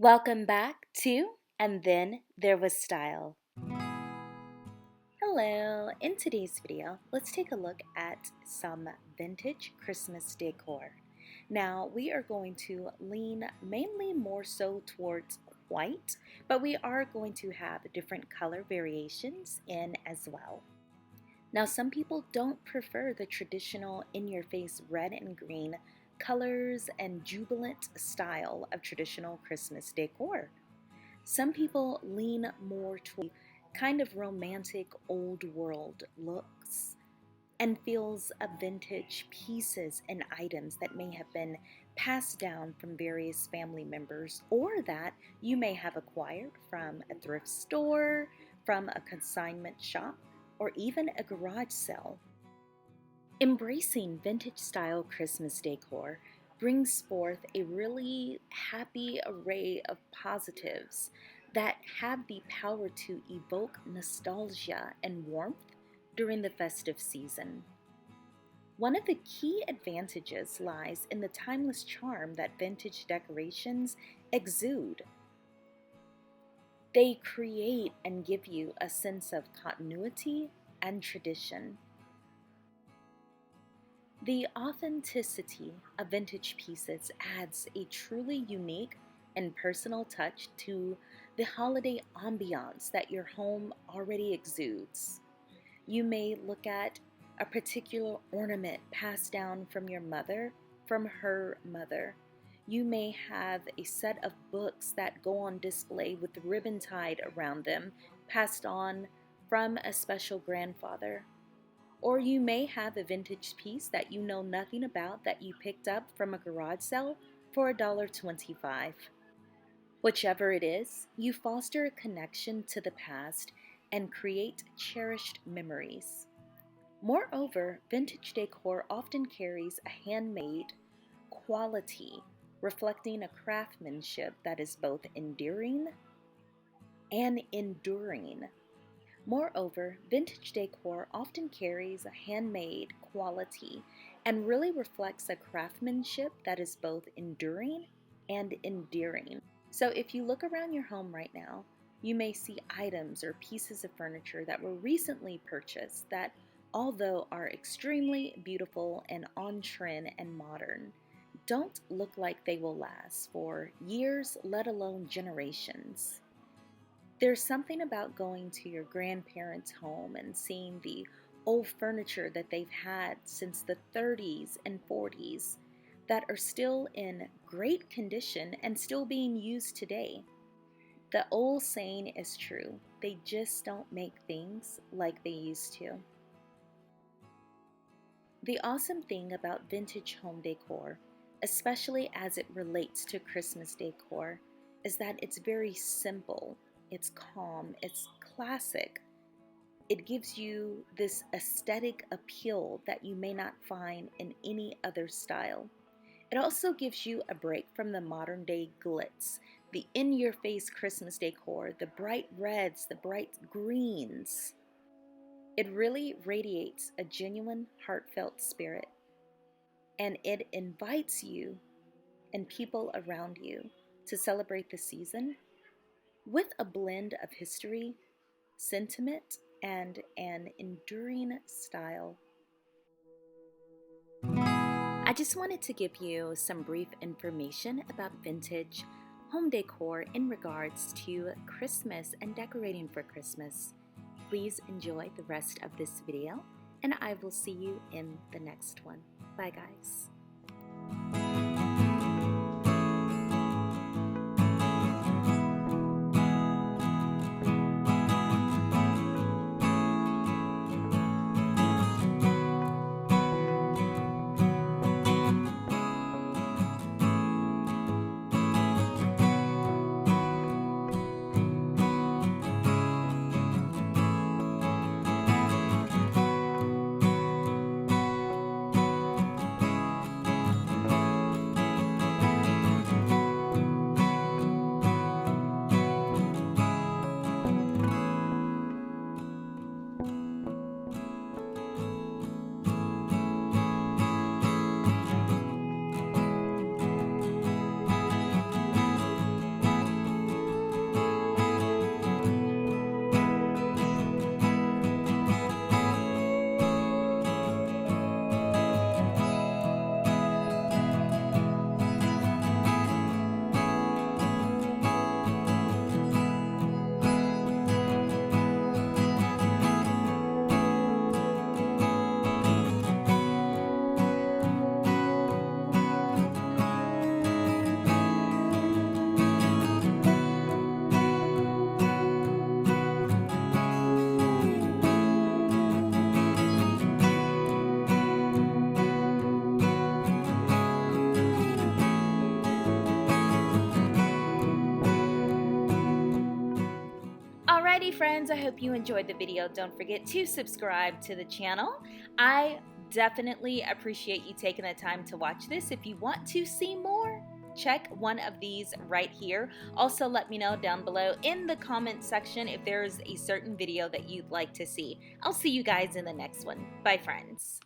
Welcome back to And Then There Was Style. Hello, in today's video, let's take a look at some vintage Christmas decor. Now, we are going to lean mainly more so towards white, but we are going to have different color variations in as well. Now, some people don't prefer the traditional in-your-face red and green colors and jubilant style of traditional Christmas decor. Some people lean more toward kind of romantic old world looks and feels of vintage pieces and items that may have been passed down from various family members or that you may have acquired from a thrift store, from a consignment shop, or even a garage sale. Embracing vintage style Christmas decor brings forth a really happy array of positives that have the power to evoke nostalgia and warmth during the festive season. One of the key advantages lies in the timeless charm that vintage decorations exude. They create and give you a sense of continuity and tradition. The authenticity of vintage pieces adds a truly unique and personal touch to the holiday ambiance that your home already exudes. You may look at a particular ornament passed down from your mother, from her mother. You may have a set of books that go on display with the ribbon tied around them, passed on from a special grandfather. Or you may have a vintage piece that you know nothing about that you picked up from a garage sale for $1.25. Whichever it is, you foster a connection to the past and create cherished memories. Moreover, vintage decor often carries a handmade quality, reflecting a craftsmanship that is both endearing and enduring. Moreover, vintage decor often carries a handmade quality and really reflects a craftsmanship that is both enduring and endearing. So if you look around your home right now, you may see items or pieces of furniture that were recently purchased that, although are extremely beautiful and on trend and modern, don't look like they will last for years, let alone generations. There's something about going to your grandparents' home and seeing the old furniture that they've had since the 30s and 40s that are still in great condition and still being used today. The old saying is true, they just don't make things like they used to. The awesome thing about vintage home decor, especially as it relates to Christmas decor, is that it's very simple. It's calm, it's classic. It gives you this aesthetic appeal that you may not find in any other style. It also gives you a break from the modern day glitz, the in-your-face Christmas decor, the bright reds, the bright greens. It really radiates a genuine, heartfelt spirit, and it invites you and people around you to celebrate the season with a blend of history, sentiment, and an enduring style. I just wanted to give you some brief information about vintage home decor in regards to Christmas and decorating for Christmas. Please enjoy the rest of this video, and I will see you in the next one. Bye, guys. friends, I hope you enjoyed the video. Don't forget to subscribe to the channel. I definitely appreciate you taking the time to watch this. If you want to see more, check one of these right here. Also, let me know down below in the comment section if there's a certain video that you'd like to see. I'll see you guys in the next one. Bye, friends.